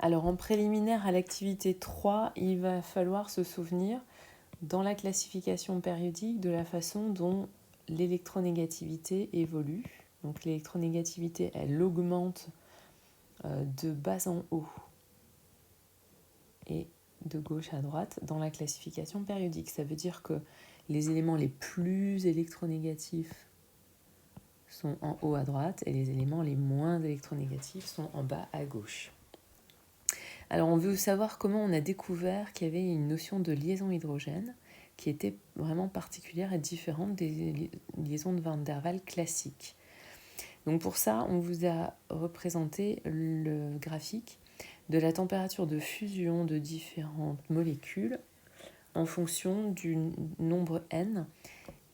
Alors en préliminaire à l'activité 3, il va falloir se souvenir dans la classification périodique de la façon dont l'électronégativité évolue. Donc l'électronégativité, elle augmente de bas en haut et de gauche à droite dans la classification périodique. Ça veut dire que les éléments les plus électronégatifs sont en haut à droite et les éléments les moins électronégatifs sont en bas à gauche. Alors on veut savoir comment on a découvert qu'il y avait une notion de liaison hydrogène qui était vraiment particulière et différente des liaisons de Van der Waals classiques. Donc pour ça, on vous a représenté le graphique de la température de fusion de différentes molécules en fonction du nombre n,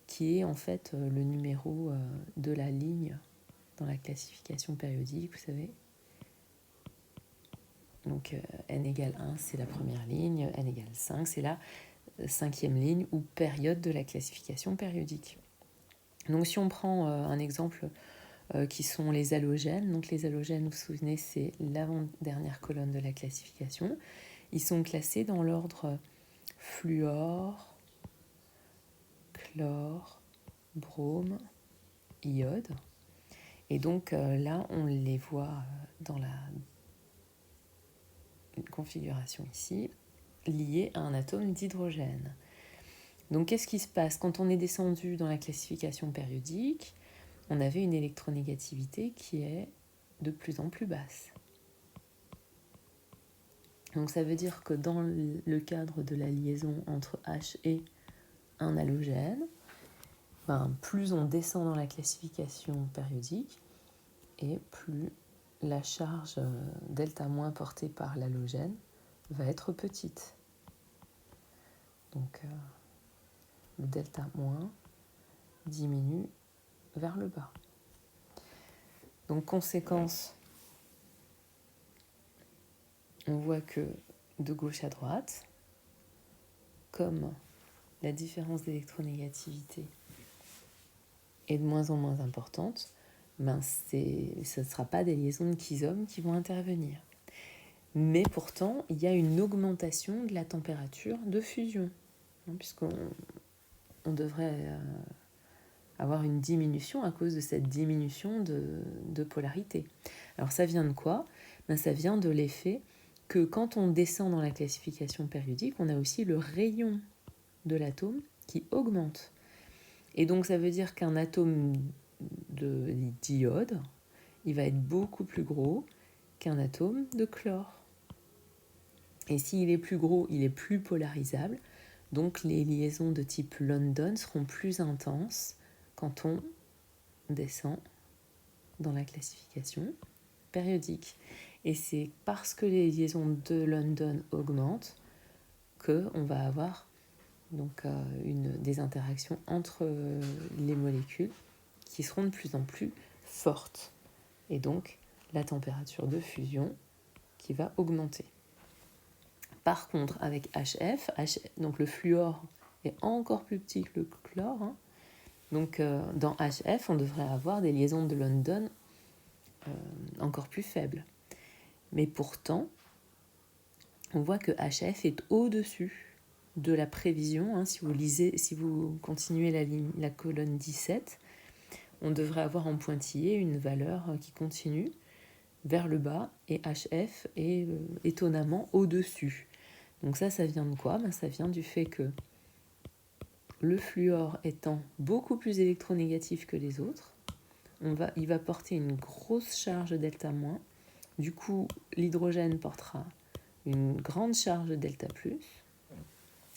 qui est en fait le numéro de la ligne dans la classification périodique, vous savez. Donc n égale 1, c'est la première ligne, n égale 5, c'est la cinquième ligne ou période de la classification périodique. Donc si on prend un exemple qui sont les halogènes, donc les halogènes, vous vous souvenez, c'est l'avant-dernière colonne de la classification. Ils sont classés dans l'ordre fluor, chlore, brome, iode. Et donc là, on les voit dans la configuration ici, liés à un atome d'hydrogène. Donc qu'est-ce qui se passe quand on est descendu dans la classification périodique? On avait une électronégativité qui est de plus en plus basse. Donc ça veut dire que dans le cadre de la liaison entre H et un halogène, plus on descend dans la classification périodique et plus la charge delta- portée par l'halogène va être petite. Donc le delta- diminue vers le bas. Donc conséquence, on voit que de gauche à droite, comme la différence d'électronégativité est de moins en moins importante, ce ne sera pas des liaisons de Kizom qui vont intervenir. Mais pourtant, il y a une augmentation de la température de fusion, puisqu'on devrait avoir une diminution à cause de cette diminution de polarité. Alors ça vient de quoi? Ça vient de l'effet que quand on descend dans la classification périodique, on a aussi le rayon de l'atome qui augmente. Et donc ça veut dire qu'un atome d'iode, il va être beaucoup plus gros qu'un atome de chlore. Et s'il est plus gros, il est plus polarisable. Donc les liaisons de type London seront plus intenses quand on descend dans la classification périodique. Et c'est parce que les liaisons de London augmentent qu'on va avoir donc, des interactions entre les molécules qui seront de plus en plus fortes. Et donc la température de fusion qui va augmenter. Par contre, avec HF, donc le fluor est encore plus petit que le chlore. Donc dans HF, on devrait avoir des liaisons de London encore plus faibles. Mais pourtant, on voit que HF est au-dessus de la prévision. Si vous continuez la colonne 17, on devrait avoir en pointillé une valeur qui continue vers le bas et HF est étonnamment au-dessus. Donc ça vient de quoi? Ça vient du fait que le fluor étant beaucoup plus électronégatif que les autres, il va porter une grosse charge delta-. Du coup, l'hydrogène portera une grande charge delta+,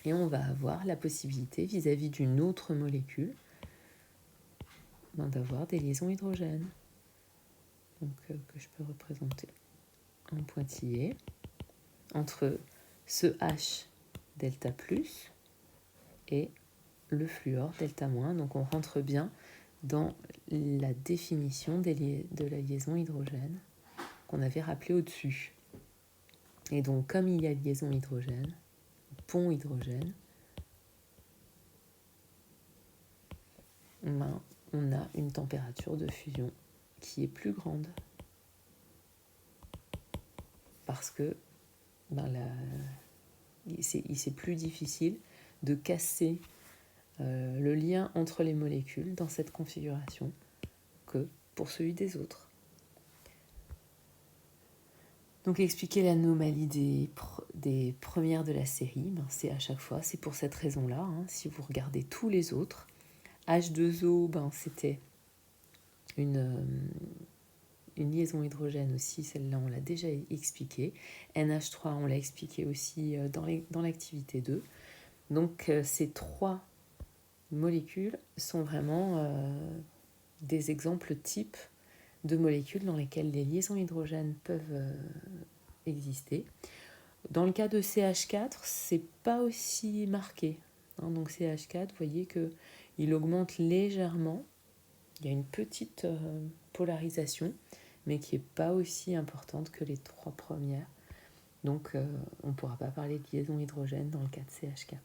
et on va avoir la possibilité, vis-à-vis d'une autre molécule, d'avoir des liaisons hydrogènes. Donc, que je peux représenter en pointillé, entre ce H delta+, et le fluor delta-. Donc on rentre bien dans la définition de la liaison hydrogène qu'on avait rappelé au-dessus. Et donc comme il y a liaison hydrogène, pont hydrogène, on a une température de fusion qui est plus grande. parce que c'est plus difficile de casser le lien entre les molécules dans cette configuration que pour celui des autres. Donc expliquer l'anomalie des premières de la série, c'est à chaque fois, c'est pour cette raison-là. Si vous regardez tous les autres, H2O, c'était une liaison hydrogène aussi, celle-là on l'a déjà expliqué. NH3, on l'a expliqué aussi dans l'activité 2. Donc ces 3 molécules sont vraiment des exemples types de molécules dans lesquelles les liaisons hydrogènes peuvent exister. Dans le cas de CH4, c'est pas aussi marqué. Donc CH4, vous voyez qu'il augmente légèrement. Il y a une petite polarisation, mais qui n'est pas aussi importante que les 3 premières. Donc on ne pourra pas parler de liaison hydrogène dans le cas de CH4.